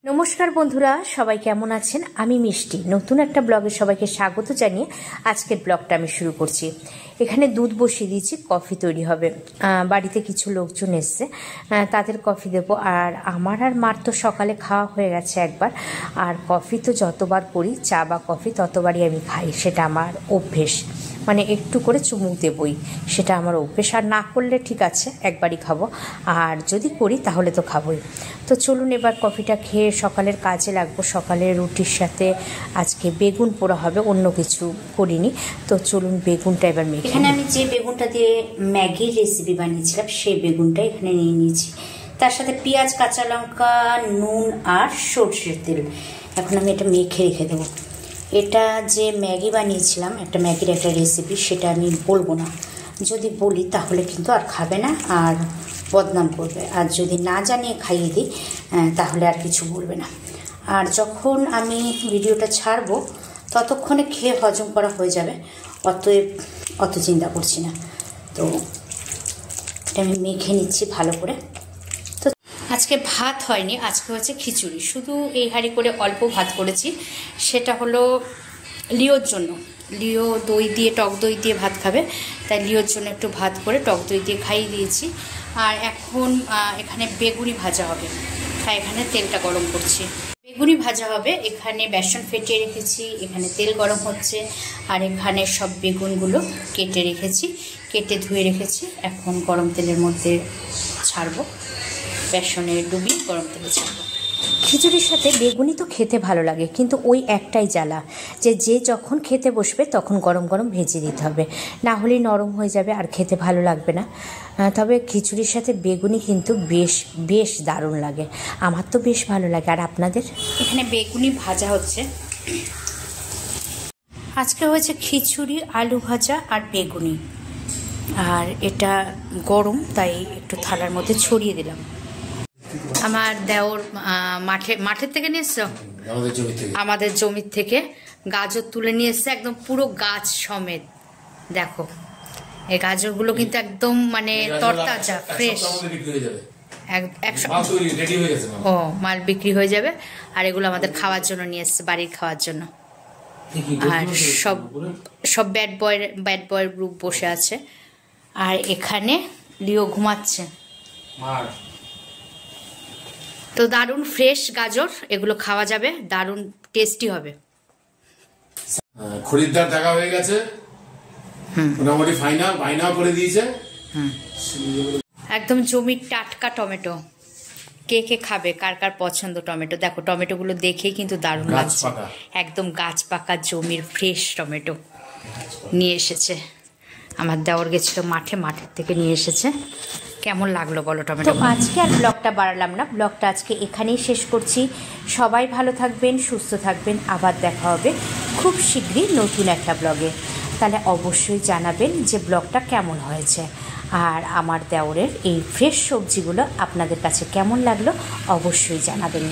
নমস্কার বন্ধুরা, সবাই কেমন আছেন? আমি মিষ্টি নতুন একটা ব্লগে সবাইকে স্বাগত জানিয়ে আজকের ব্লগটা আমি শুরু করছি। এখানে দুধ বসিয়ে দিয়েছি, কফি তৈরি হবে। বাড়িতে কিছু লোকজন এসছে, তাদের কফি দেবো। আর আমার আর মার তো সকালে খাওয়া হয়ে গেছে একবার। আর কফি তো যতবার করি, চা বা কফি ততবারই আমি খাই, সেটা আমার অভ্যেস। মানে একটু করে চুমুক দেবই, সেটা আমার অভ্যেস। আর না করলে ঠিক আছে, একবারই খাবো, আর যদি করি তাহলে তো খাবোই। তো চলুন এবার কফিটা খেয়ে সকালের কাজে লাগবো। সকালের রুটির সাথে আজকে বেগুন পোড়া হবে, অন্য কিছু করিনি। তো চলুন বেগুনটা এবার মেখে। এখানে আমি যে বেগুনটা দিয়ে ম্যাগির রেসিপি বানিয়েছিলাম সেই বেগুনটা এখানে নিয়ে নিয়েছি। তার সাথে পেঁয়াজ, কাঁচা লঙ্কা, নুন আর সর্ষের তেল। এখন আমি এটা মেখে রেখে দেবো। এটা যে ম্যাগি বানিয়েছিলাম, একটা ম্যাগির একটা রেসিপি, সেটা আমি বলবো না। যদি বলি তাহলে কিন্তু আর খাবে না আর বদনাম করবে। আর যদি না জানিয়ে খাইয়ে দিই তাহলে আর কিছু বলবে না। আর যখন আমি ভিডিওটা ছাড়বো ততক্ষণে খেয়ে হজম করা হয়ে যাবে, অতএব অত চিন্তা করছি না। তো এটা আমি মেখে নিচ্ছি ভালো করে। তো আজকে ভাত হয়নি, আজকে হচ্ছে খিচুড়ি। শুধু এই হাঁড়ি করে অল্প ভাত করেছি, সেটা হলো লিওর জন্য। লিও দই দিয়ে, টক দই দিয়ে ভাত খাবে, তাই লিওর জন্য একটু ভাত করে টক দই দিয়ে খাইয়ে দিয়েছি। আর এখন এখানে বেগুনি ভাজা হবে, তাই এখানে তেলটা গরম করছি। বেগুনি ভাজা হবে, এখানে বেসন ফেটিয়ে রেখেছি, এখানে তেল গরম হচ্ছে। আর এখানে সব বেগুনগুলো কেটে রেখেছি, কেটে ধুয়ে রেখেছি। এখন গরম তেলের মধ্যে ছাড়বো, বেসনে ডুবিয়ে গরম তেলে ছাড়বো। খিচুড়ির সাথে বেগুনি তো খেতে ভালো লাগে, কিন্তু ওই একটাই জ্বালা যে যখন খেতে বসবে তখন গরম গরম ভেজে দিতে হবে, না হলে নরম হয়ে যাবে আর খেতে ভালো লাগবে না। তবে খিচুড়ির সাথে বেগুনি কিন্তু বেশ বেশ দারুণ লাগে, আমার তো বেশ ভালো লাগে। আর আপনাদের? এখানে বেগুনি ভাজা হচ্ছে। আজকে হয়েছে খিচুড়ি, আলু ভাজা আর বেগুনি। আর এটা গরম, তাই একটু থালার মধ্যে ছড়িয়ে দিলাম। আমার দেওর মাঠের থেকে নিয়ে এসছো? আমাদের জমির থেকে গাজর তুলে নিয়ে এসছে, একদম পুরো গাছ সমেত। দেখো এই গাজরগুলো কিন্তু একদম মানে তরতাজা, ফ্রেশ। ও মাল বিক্রি হয়ে যাবে। আর এগুলো আমাদের খাওয়ার জন্য নিয়ে এসছে, বাড়ির খাওয়ার জন্য। আর সব ব্যাড বয়ের গ্রুপ বসে আছে। আর এখানে লিও ঘুমাচ্ছে। তো দারুণ ফ্রেশ গাজর, এগুলো খাওয়া যাবে, দারুণ টেস্টি হবে। খরিদ্দার দেখা হয়ে গেছে, মোটামুটি ফাইনাল করে দিয়েছে। একদম জমির টাটকা টমেটো। কে কে খাবে, কার কার পছন্দ টমেটো? দেখো টমেটোগুলো দেখেই কিন্তু দারুণ লাগছে, একদম গাছ পাকা জমির ফ্রেশ টমেটো নিয়ে এসেছে। আমার দেওর গেছিল মাঠের থেকে নিয়ে এসেছে। কেমন লাগলো বলো টমেটো? আজকে আর ব্লগটা বাড়ালাম না, ব্লগটা আজকে এখানেই শেষ করছি। সবাই ভালো থাকবেন, সুস্থ থাকবেন। আবার দেখা হবে খুব শীঘ্রই নতুন একটা ব্লগে। তাহলে অবশ্যই জানাবেন যে ব্লগটা কেমন হয়েছে। আর আমার দেওরের এই ফ্রেশ সবজিগুলো আপনাদের কাছে কেমন লাগলো অবশ্যই জানাবেন।